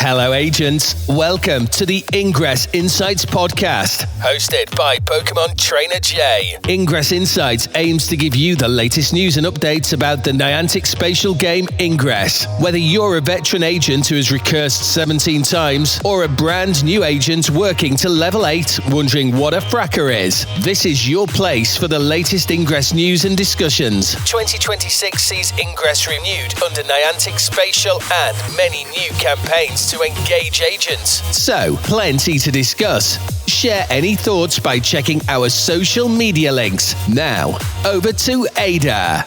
Hello, agents. Welcome to the Ingress Insights podcast, hosted by PkmnTrainerJ. Ingress Insights aims to give you the latest news and updates about the Niantic Spatial game Ingress. Whether you're a veteran agent who has recursed 17 times or a brand new agent working to level 8, wondering what a fracker is, this is your place for the latest Ingress news and discussions. 2026 sees Ingress renewed under Niantic Spatial and many new campaigns to engage agents. So, plenty to discuss. Share any thoughts by checking our social media links. Now, over to Ada.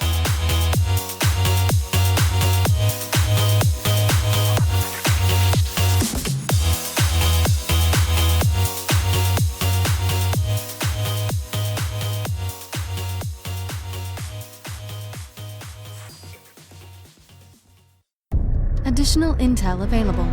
Additional intel available.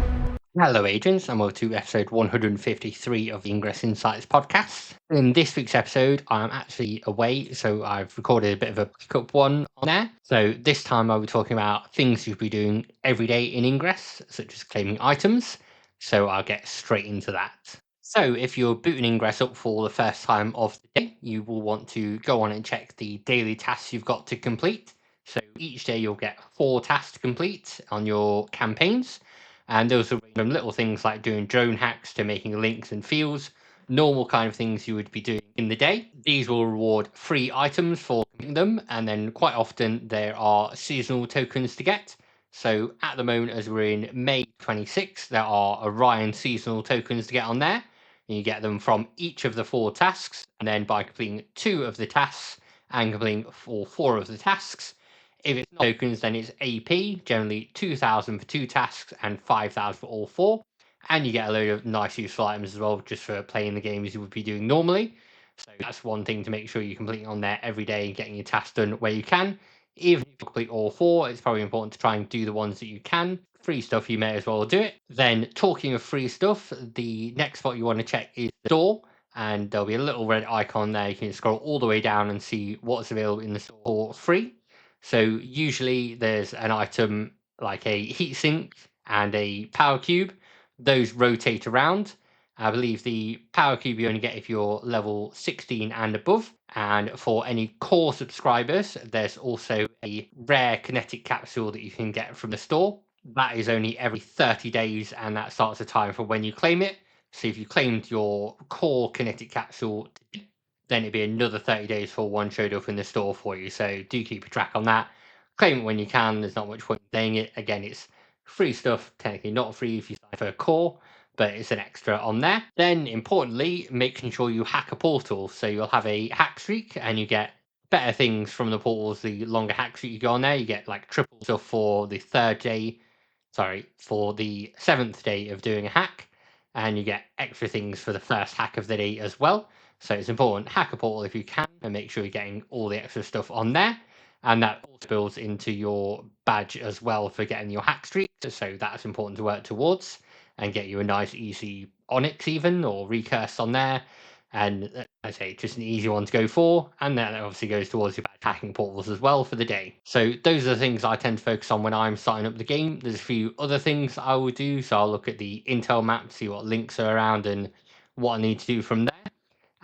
Hello, agents, and welcome to episode 153 of the Ingress Insights podcast. In this week's episode, I'm actually away, so I've recorded a bit of a pickup one on there. So this time I'll be talking about things you'll be doing every day in Ingress, such as claiming items. So I'll get straight into that. So if you're booting Ingress up for the first time of the day, you will want to go on and check the daily tasks you've got to complete. So each day you'll get 4 tasks to complete on your campaigns. And those are random little things like doing drone hacks to making links and fields, normal kind of things you would be doing in the day. These will reward free items for completing them, and then quite often there are seasonal tokens to get. So at the moment, as we're in May 26, there are Orion seasonal tokens to get on there. And you get them from each of the 4 tasks, and then by completing 2 of the tasks and completing 4 of the tasks. If it's not tokens, then it's AP, generally 2,000 for 2 tasks and 5,000 for all 4. And you get a load of nice useful items as well, just for playing the game as you would be doing normally. So that's one thing to make sure you're completing on there every day and getting your tasks done where you can. Even if you complete all 4, it's probably important to try and do the ones that you can. Free stuff, you may as well do it. Then talking of free stuff, the next spot you want to check is the store. And there'll be a little red icon there. You can scroll all the way down and see what's available in the store free. So usually there's an item like a heatsink and a power cube. Those rotate around. I believe the power cube you only get if you're level 16 and above. And for any core subscribers, there's also a rare kinetic capsule that you can get from the store. That is only every 30 days, and that starts the time for when you claim it. So if you claimed your core kinetic capsule, then it'd be another 30 days for one showed up in the store for you. So do keep a track on that. Claim it when you can. There's not much point in saying it. Again, it's free stuff. Technically not free if you sign for a core, but it's an extra on there. Then importantly, making sure you hack a portal. So you'll have a hack streak and you get better things from the portals the longer hack streak you go on there. You get like triple stuff for the 7th day of doing a hack. And you get extra things for the first hack of the day as well. So it's important, hack a portal if you can, and make sure you're getting all the extra stuff on there. And that also builds into your badge as well for getting your hack streak. So that's important to work towards and get you a nice, easy Onyx even, or recurse on there. And I say just an easy one to go for. And that obviously goes towards your badge hacking portals as well for the day. So those are the things I tend to focus on when I'm starting up the game. There's a few other things I will do. So I'll look at the intel map, see what links are around and what I need to do from there.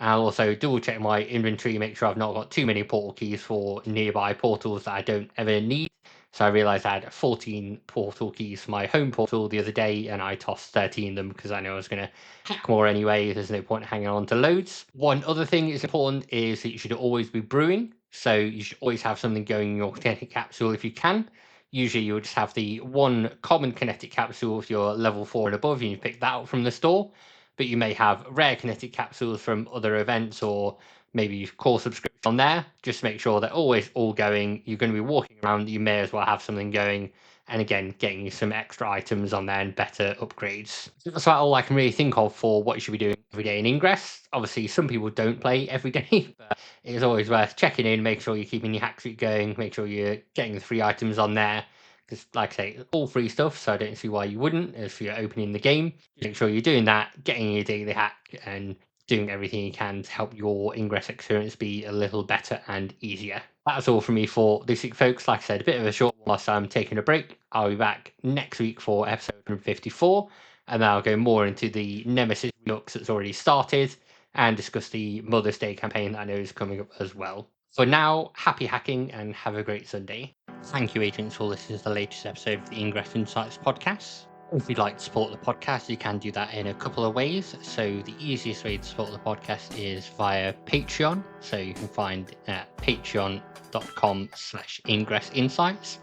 I'll also double check my inventory, make sure I've not got too many portal keys for nearby portals that I don't ever need. So I realised I had 14 portal keys for my home portal the other day, and I tossed 13 of them because I know I was going to hack more anyway. There's no point hanging on to loads. One other thing that's important is that you should always be brewing. So you should always have something going in your kinetic capsule if you can. Usually you'll just have the one common kinetic capsule if you're level 4 and above, and you pick that up from the store. But you may have rare kinetic capsules from other events, or maybe core subscription on there. Just make sure they're always all going. You're going to be walking around, you may as well have something going. And again, getting you some extra items on there and better upgrades. That's about all I can really think of for what you should be doing every day in Ingress. Obviously, some people don't play every day, but it's always worth checking in, make sure you're keeping your hack streak going, make sure you're getting the free items on there. Because, like I say, it's all free stuff, so I don't see why you wouldn't if you're opening the game. Make sure you're doing that, getting your daily hack, and doing everything you can to help your Ingress experience be a little better and easier. That's all from me for this week, folks. Like I said, a bit of a short one whilst I'm taking a break. I'll be back next week for episode 154, and then I'll go more into the Nemesis Redux that's already started and discuss the Mother's Day campaign that I know is coming up as well. For now, happy hacking and have a great Sunday. Thank you, agents, for listening to the latest episode of the Ingress Insights podcast. If you'd like to support the podcast, you can do that in a couple of ways. So the easiest way to support the podcast is via Patreon. So you can find at patreon.com/Ingress Insights.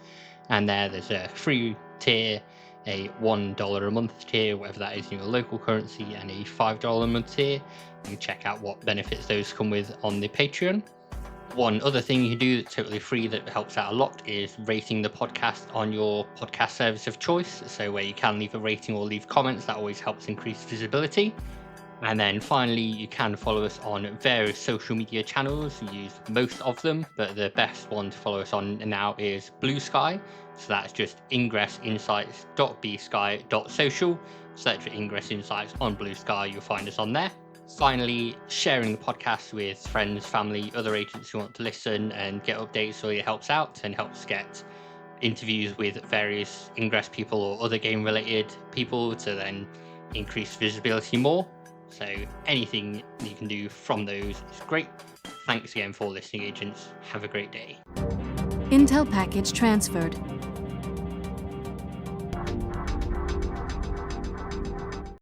And there's a free tier, a $1 a month tier, whatever that is in your local currency, and a $5 a month tier. You can check out what benefits those come with on the Patreon. One other thing you can do that's totally free that helps out a lot is rating the podcast on your podcast service of choice. So where you can leave a rating or leave comments, that always helps increase visibility. And then finally, you can follow us on various social media channels. We use most of them, but the best one to follow us on now is Blue Sky. So that's just ingressinsights.bsky.social. Search for Ingress Insights on Blue Sky, you'll find us on there. Finally, sharing the podcast with friends, family, other agents who want to listen and get updates really helps out and helps get interviews with various Ingress people or other game-related people to then increase visibility more. So anything you can do from those is great. Thanks again for listening, agents. Have a great day. Intel package transferred.